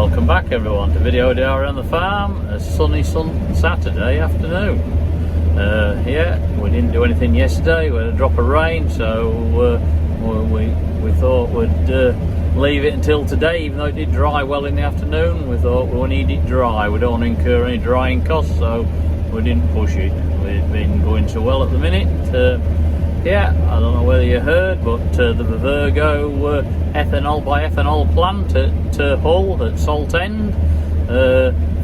Welcome back everyone to Video Diary on the Farm, a sunny Saturday afternoon. Yeah, we didn't do anything yesterday, we had a drop of rain, so we thought we'd leave it until today, even though it did dry well in the afternoon. We thought we need it dry, we don't want to incur any drying costs, so we didn't push it. We've been going so well at the minute. Yeah, I don't know whether you heard, but the Virgo ethanol by ethanol plant at Hull at Salt End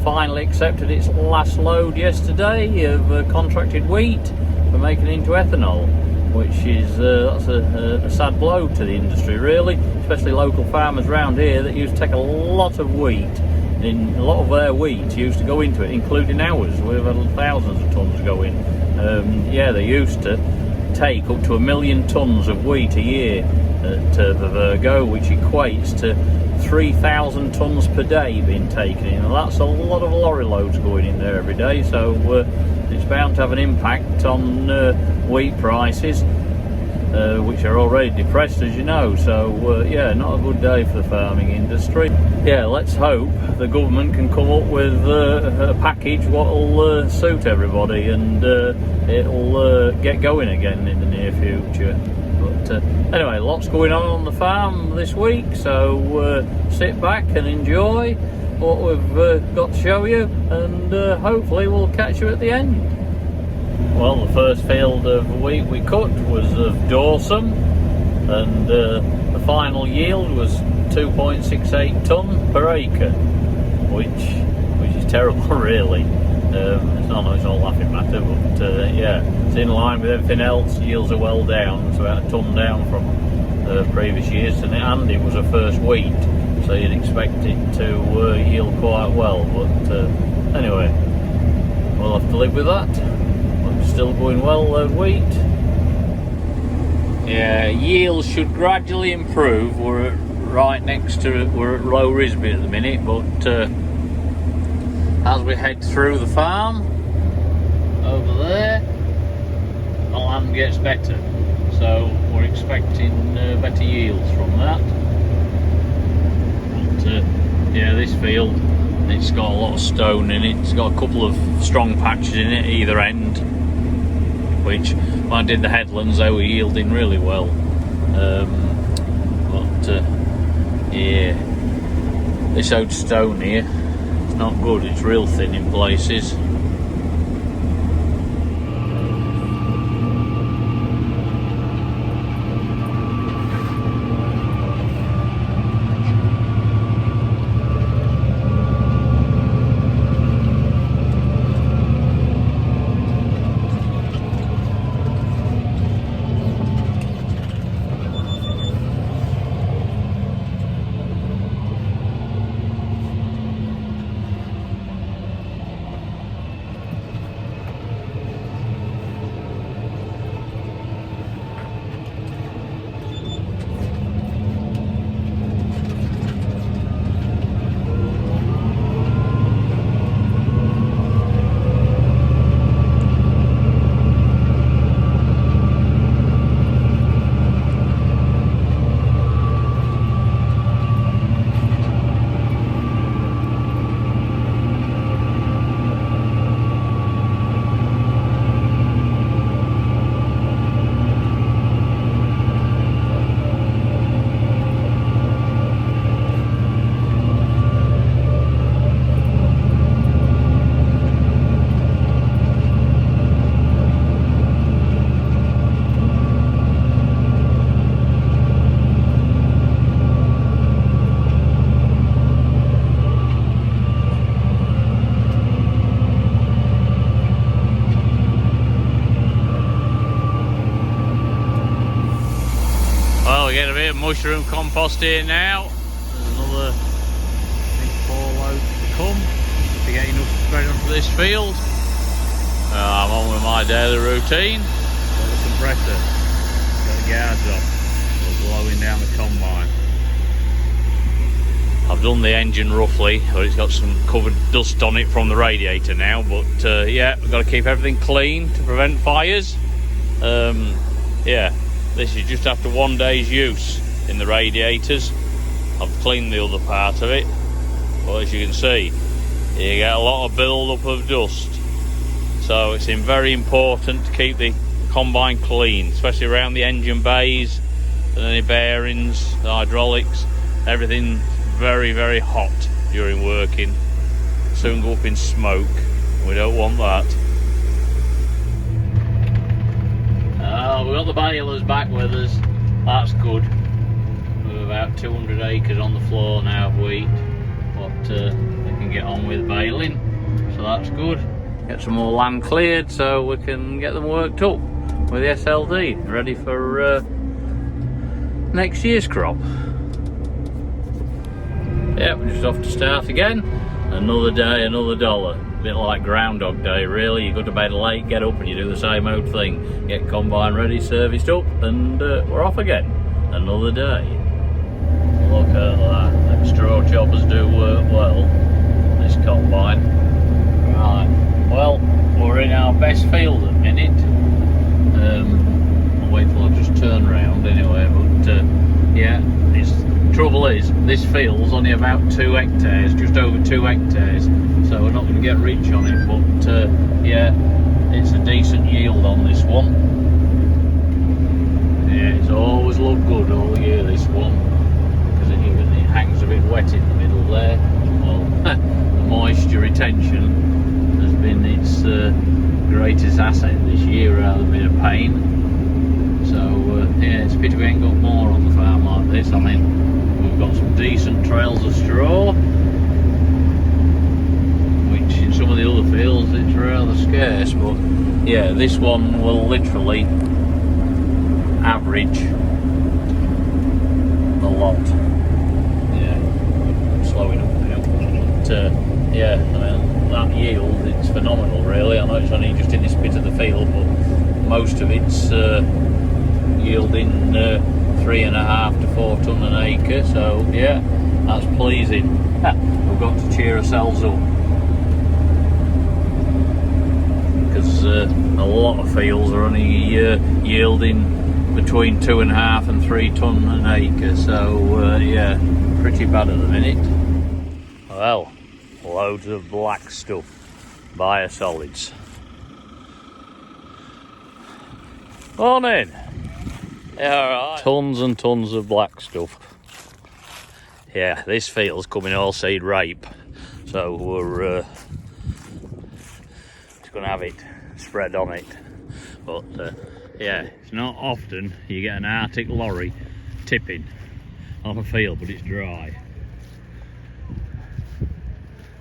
finally accepted its last load yesterday of contracted wheat for making it into ethanol, which is that's a sad blow to the industry, really, especially local farmers around here that used to take a lot of wheat. A lot of their wheat used to go into it, including ours. We've had thousands of tons go in. Yeah, they used to take up to 1 million tons of wheat a year at the Virgo, which equates to 3,000 tons per day being taken in, and that's a lot of lorry loads going in there every day, so it's bound to have an impact on wheat prices, which are already depressed, as you know. So yeah, not a good day for the farming industry. Yeah, let's hope the government can come up with a package what'll suit everybody, and it'll get going again in the near future. But anyway, lots going on the farm this week, so sit back and enjoy what we've got to show you, and hopefully we'll catch you at the end. Well, the first field of wheat we cut was of Dawson, and the final yield was 2.68 tonne per acre, which is terrible, really. It's not a laughing matter, but yeah, it's in line with everything else. Yields are well down, it's about a tonne down from previous years, and it was a first wheat, so you'd expect it to yield quite well. But anyway, we'll have to live with that. We're still going well, wheat. Yeah, yields should gradually improve. We're right next to it. We're at Low Risby at the minute, but as we head through the farm over there, the land gets better, so we're expecting better yields from that. But yeah, this field, it's got a lot of stone in it. It's got a couple of strong patches in it either end, which when I did the headlands, they were yielding really well. But yeah, this old stone here, it's not good. It's real thin in places. Get a bit of mushroom compost here now. There's another, I think, 4 loads to come to get enough to spread onto this field. I'm on with my daily routine. Got the compressor, got the guards off, we're blowing down the combine. I've done the engine roughly, but it's got some covered dust on it from the radiator now. But yeah, we've got to keep everything clean to prevent fires. Yeah. This is just after 1 day's use in the radiators. I've cleaned the other part of it. but as you can see, you get a lot of build up of dust. So it's very important to keep the combine clean, especially around the engine bays and any bearings, the hydraulics. Everything's very, very hot during working. Soon go up in smoke. We don't want that. We've got the balers back with us. That's good. We've about 200 acres on the floor now of wheat, but they can get on with baling, so that's good. Get some more land cleared so we can get them worked up with the SLD, ready for next year's crop. Yep, we're just off to start again. Another day, another dollar. A bit like Groundhog Day, really. You go to bed late, get up and you do the same old thing. Get combine ready, serviced up, and we're off again. Another day. Look at that. Them straw choppers do work well, this combine. Right, well, we're in our best field at the minute. I'll wait till I just turn round anyway, but yeah, trouble is, this field's only about 2 hectares, just over 2 hectares, so we're not going to get rich on it, but yeah, it's a decent yield on this one. Yeah, it's always looked good all year, this one, because it hangs a bit wet in the middle there. Well, the moisture retention has been its greatest asset this year, rather than being a pain. So yeah, it's a pity we ain't got more on the farm like this. I mean, we've got some decent trails of straw, which in some of the other fields it's rather scarce, but yeah, this one will literally average a lot. Yeah, slowing up now, but yeah, I mean, that yield, it's phenomenal really. I know it's only just in this bit of the field, but most of it's yielding 3.5 to 4 tonne an acre, so yeah, that's pleasing. We've got to cheer ourselves up, because a lot of fields are only yielding between 2.5 and 3 tonne an acre, so yeah, pretty bad at the minute. Well, loads of Blackstuff biosolids. Morning. Yeah, alright. Tons and tons of Blackstuff. Yeah, this field's coming all seed rape, so we're just gonna have it spread on it. But yeah, it's not often you get an Arctic lorry tipping on a field, but it's dry.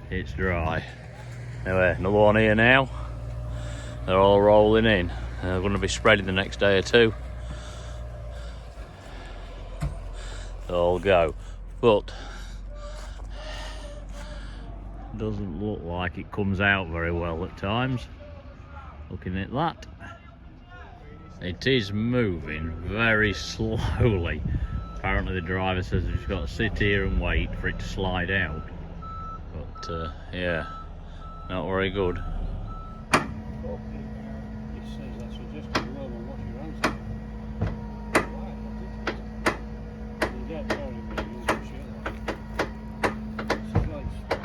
It's dry. Anyway, another one here now. They're all rolling in. They're going to be spreading the next day or two. They'll all go. But doesn't look like it comes out very well at times. Looking at that. It is moving very slowly. Apparently the driver says he's got to sit here and wait for it to slide out. But yeah, not very good.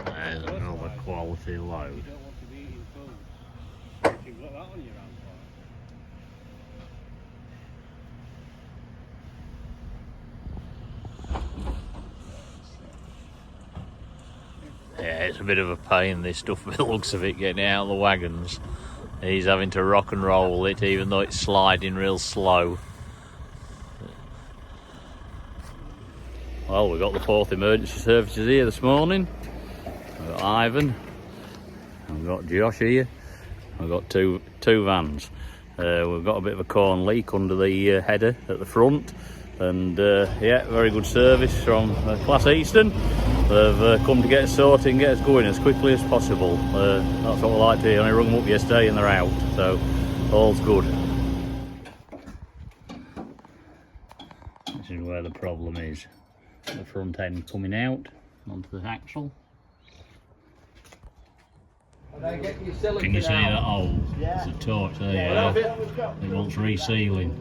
There's another quality load. You don't want to be eating food. You've got that on your hands. Yeah, it's a bit of a pain, this stuff, by the looks of it, getting out of the wagons. He's having to rock and roll it, even though it's sliding real slow. Well, we've got the 4th emergency services here this morning. We've got Ivan, we've got Josh here, we've got two vans. We've got a bit of a corn leak under the header at the front, and yeah, very good service from Class Eastern. They've come to get us sorted and get us going as quickly as possible. That's what we like to do. I rung them up yesterday and they're out, so all's good. This is where the problem is. The front end coming out onto the axle. Can you see that hole? It's a torch there. It wants resealing.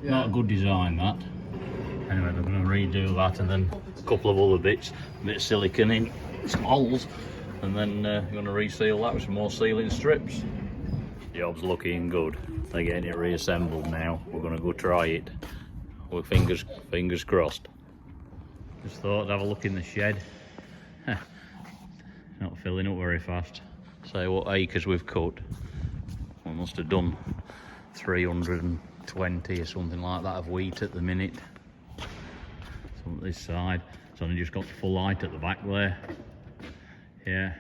Not a good design, that. Anyway, they're going to redo that, and then a couple of other bits, a bit of silicone in some holes, and then I'm going to reseal that with some more sealing strips. Job's looking good. They're getting it reassembled now. We're going to go try it. With fingers crossed. Just thought I'd have a look in the shed. Not filling up very fast. Say what acres we've cut. We must have done 320 or something like that of wheat at the minute. So on this side, it's only just got the full height at the back there. Yeah,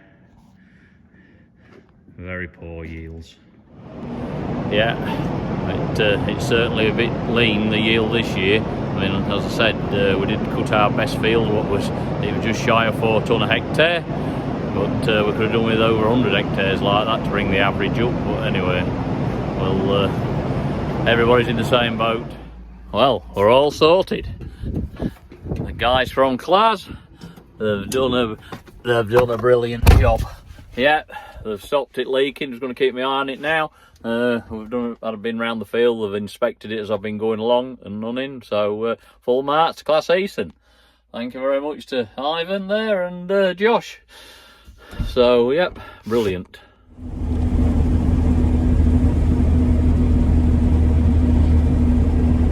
very poor yields. Yeah, it's certainly a bit lean, the yield this year. I mean, as I said, we did cut our best field. It was just shy of 4 tonne a hectare, but we could have done with over 100 hectares like that to bring the average up. But anyway, well, everybody's in the same boat. Well, we're all sorted. The guys from Class, they've done a brilliant job. Yeah, they've stopped it leaking. Just going to keep my eye on it now. I've been round the field, they've inspected it as I've been going along and running, so full marks to Class Easton. Thank you very much to Ivan there and Josh. So yep, brilliant.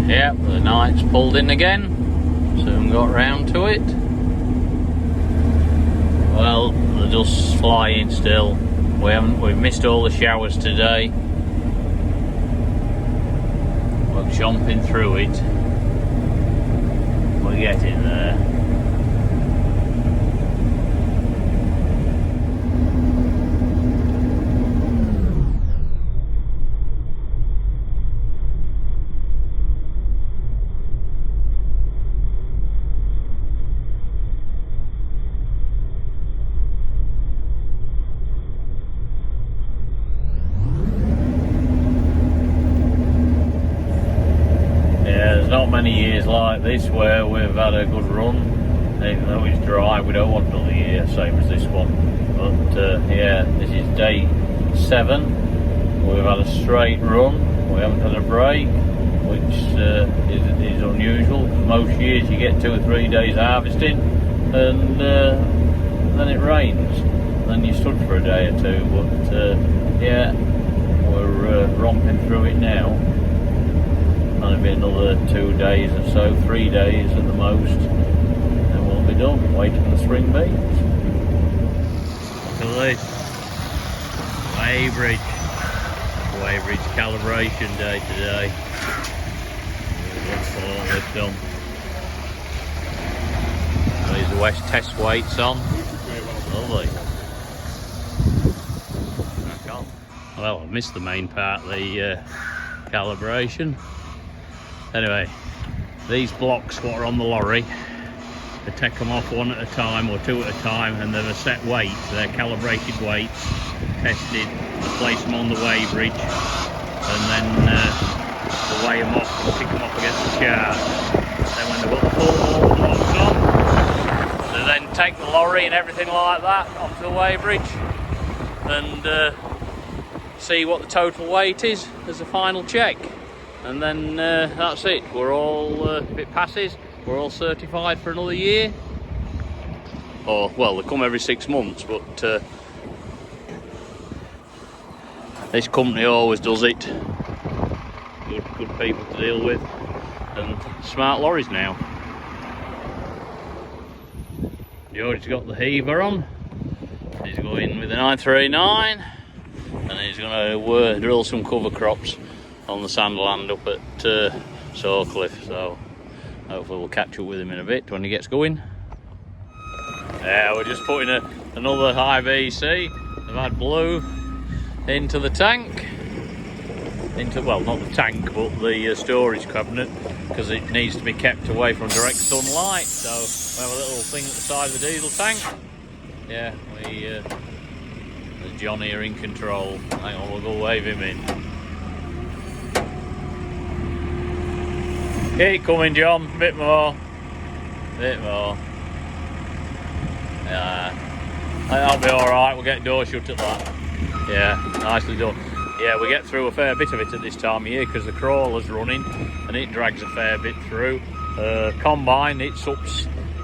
Yep, the night's pulled in again, soon got round to it. Well, the dust's flying still. We've missed all the showers today. We're chomping through it. We're getting there. Not many years like this where we've had a good run. Even though it's dry, we don't want another year, same as this one. But yeah, this is day 7. We've had a straight run. We haven't had a break, which is unusual. Most years you get 2 or 3 days harvesting, and then it rains. Then you stood for a day or two. But yeah, we're romping through it now. It'll be another 2 days or so, 3 days at the most, and we'll be done, waiting for the spring beans. Look at this, Weybridge calibration day today. Look all this done. These are West test weights on. Lovely. Well, I missed the main part, the calibration. Anyway, these blocks what are on the lorry, they take them off 1 at a time or 2 at a time, and they're a set weight. They're calibrated weights, tested, place them on the weighbridge, and then we'll weigh them off and pick them up against the chart. Then when they've got the full blocks on, they then take the lorry and everything like that onto the weighbridge and see what the total weight is as a final check. And then that's it. We're all, if it passes, we're all certified for another year. Or, well, they come every 6 months, but this company always does it. Good people to deal with, and smart lorries now. George's got the heaver on. He's going with the 939, and he's going to drill some cover crops on the sandland up at Sawcliffe, so hopefully we'll catch up with him in a bit when he gets going. Yeah, we're just putting another high BC. They've had blue into the tank, well, not the tank, but the storage cabinet, because it needs to be kept away from direct sunlight. So we have a little thing at the side of the diesel tank. Yeah, there's John here in control. Hang on, we'll go wave him in. Keep coming, John, a bit more. Yeah, that'll be alright, we'll get door shut at that. Yeah, nicely done. Yeah, we get through a fair bit of it at this time of year because the crawler's running and it drags a fair bit through. Combine, it's up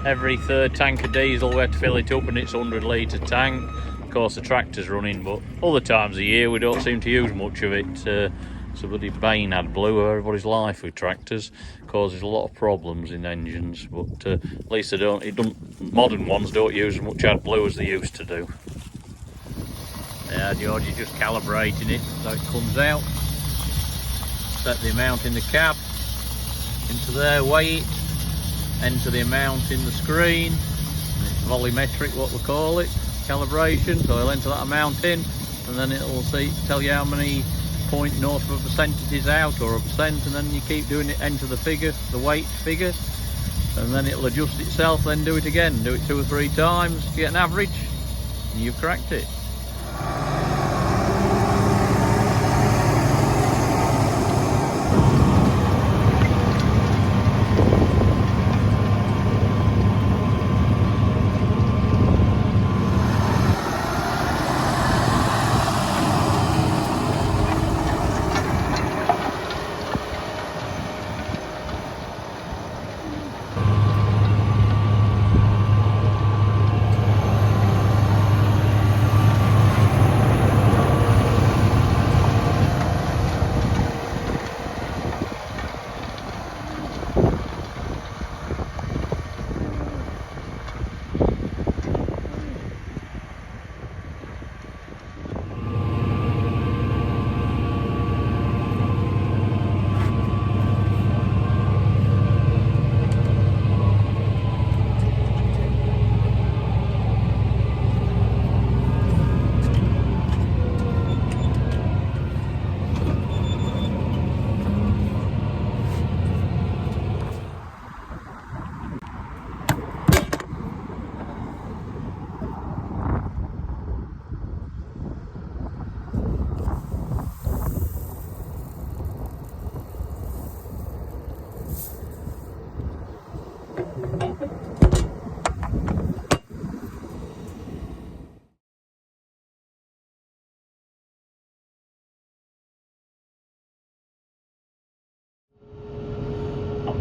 every third tank of diesel we had to fill it up, and it's 100 litre tank. Of course the tractor's running, but other times of year we don't seem to use much of it. So bloody bane had blew everybody's life with tractors, causes a lot of problems in engines, but at least modern ones don't use as much AdBlue as they used to do. Yeah, George is just calibrating it so it comes out. Set the amount in the cab, into there, weigh it, enter the amount in the screen. It's volumetric, what we call it, calibration, so I'll enter that amount in, and then it'll tell you how many 0.0% it is out, or a percent, and then you keep doing it, enter the figure, the weight figure, and then it'll adjust itself, then do it again, do it 2 or 3 times to get an average, and you've cracked it.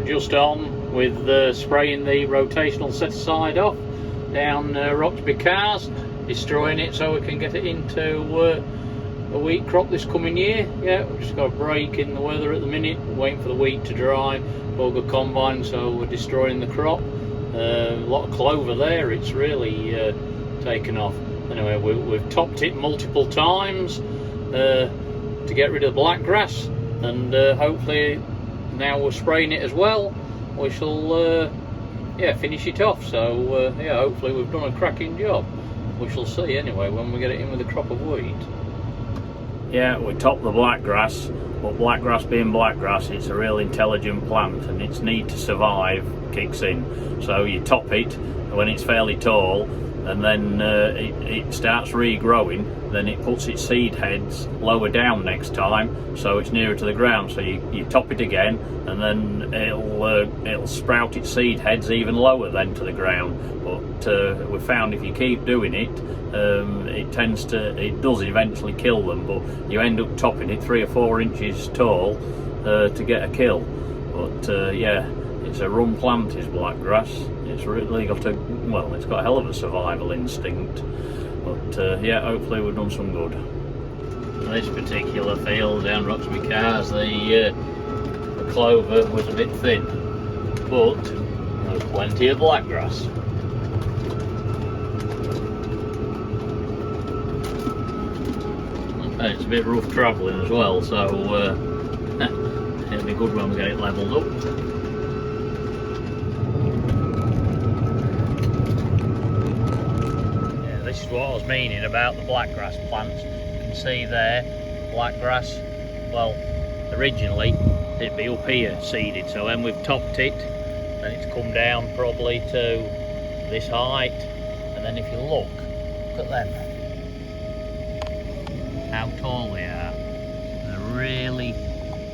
Just on with spraying the rotational set aside off down Roxby cars, destroying it so we can get it into a wheat crop this coming year. Yeah, we've just got a break in the weather at the minute, waiting for the wheat to dry, auger combine, so we're destroying the crop. A lot of clover there, it's really taken off. Anyway, we've topped it multiple times to get rid of the black grass, and hopefully now we're spraying it as well, we shall finish it off. So yeah, hopefully we've done a cracking job. We shall see anyway when we get it in with a crop of wheat. Yeah, we top the black grass, but black grass being black grass, it's a real intelligent plant, and its need to survive kicks in. So you top it when it's fairly tall, and then it starts regrowing. Then it puts its seed heads lower down next time, so it's nearer to the ground. So you top it again, and then it'll sprout its seed heads even lower then to the ground. But we found if you keep doing it, it does eventually kill them, but you end up topping it 3 or 4 inches tall to get a kill. But yeah, it's a run plant, is blackgrass. It's really got it's got a hell of a survival instinct. But yeah, hopefully we've done some good. In this particular field down Roxby Cars, the clover was a bit thin, but there's plenty of blackgrass. Okay, it's a bit rough travelling as well, so it'll be good when we get it levelled up. This is what I was meaning about the blackgrass plants. You can see there, blackgrass, well, originally it'd be up here seeded, so when we've topped it, then it's come down probably to this height, and then if you look at them, how tall they are. They're really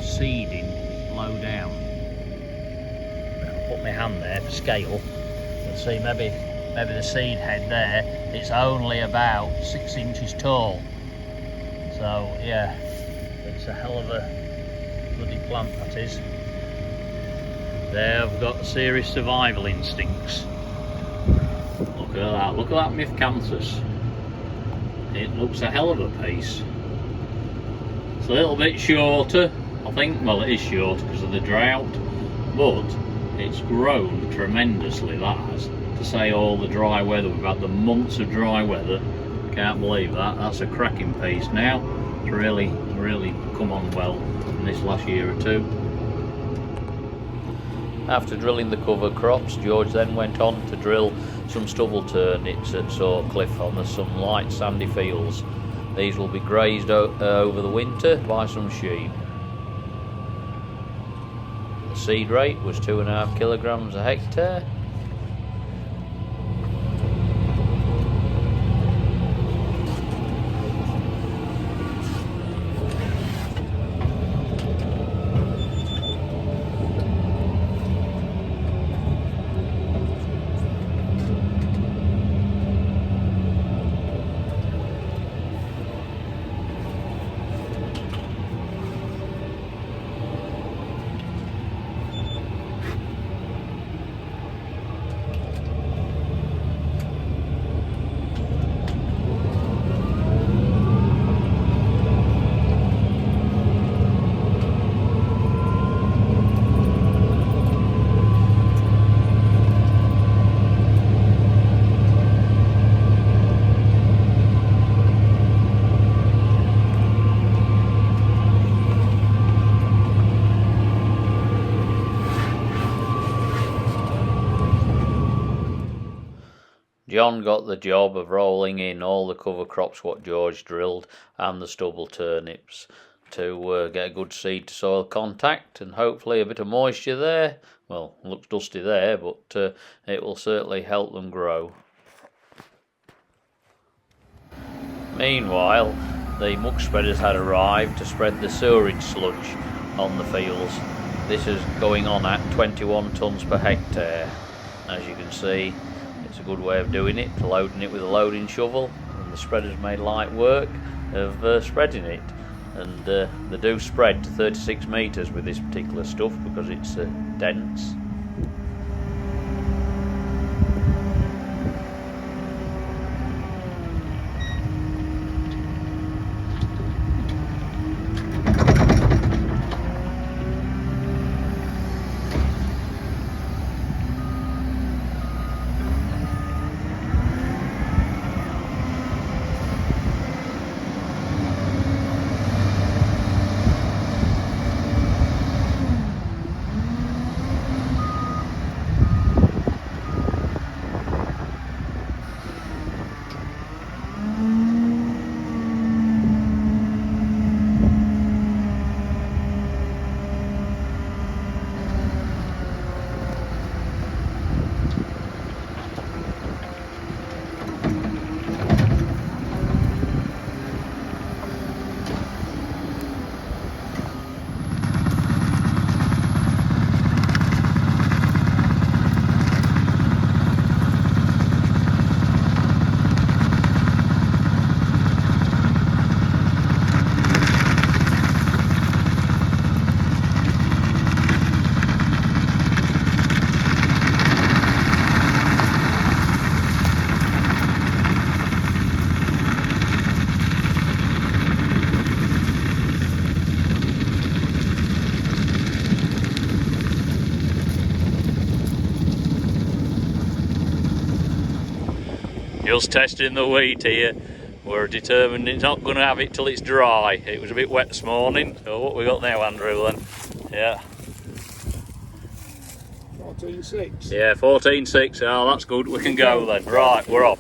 seeding low down. I'll put my hand there for scale. You'll see maybe the seed head there, it's only about 6 inches tall. So yeah, it's a hell of a bloody plant, that is. They've got serious survival instincts. Look at that Mithcanthus. It looks a hell of a piece. It's a little bit shorter, I think. Well, it is shorter because of the drought, but it's grown tremendously, that has. To say all the dry weather, we've had the months of dry weather, can't believe that. That's a cracking piece now. It's really come on well in this last year or two. After drilling the cover crops, George then went on to drill some stubble turnips at Sawcliffe on some light sandy fields. These will be grazed over the winter by some sheep. The seed rate was 2.5 kilograms a hectare. John got the job of rolling in all the cover crops what George drilled and the stubble turnips to get a good seed to soil contact and hopefully a bit of moisture there. Well, it looks dusty there, but it will certainly help them grow. Meanwhile, the muck spreaders had arrived to spread the sewerage sludge on the fields. This is going on at 21 tonnes per hectare. As you can see, it's a good way of doing it, loading it with a loading shovel, and the spreaders made light work of spreading it. And they do spread to 36 metres with this particular stuff because it's dense. Just testing the wheat here. We're determined it's not going to have it till it's dry. It was a bit wet this morning. So what we got now, Andrew, then? Yeah. 14.6. Yeah, 14.6. Oh, that's good. We can go then. Right, we're off.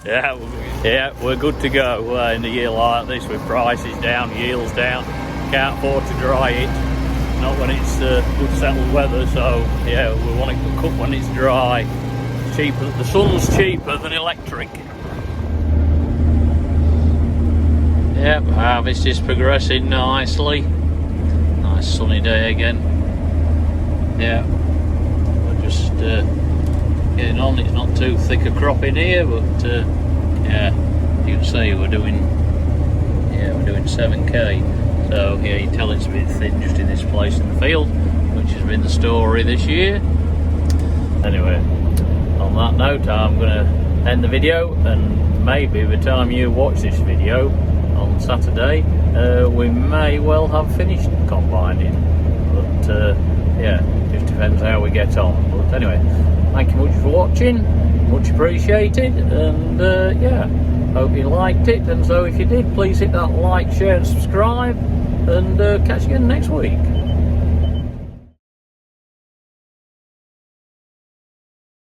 Yeah, we're good to go in a year like this with prices down, yields down. Can't afford to dry it. Not when it's good settled weather. So yeah, we want it to cook when it's dry. Cheaper. The sun's cheaper than electric. Yep, harvest is progressing nicely. Nice sunny day again. Yeah, we're just getting on. It's not too thick a crop in here, but yeah, you can see we're doing 7k. So yeah, you tell it's a bit thin just in this place in the field, which has been the story this year. Anyway, on that note, I'm going to end the video, and maybe by the time you watch this video on Saturday, we may well have finished combining. But yeah, just depends how we get on. But anyway, thank you much for watching, much appreciated, and yeah, hope you liked it. And so if you did, please hit that like, share and subscribe, and catch you again next week.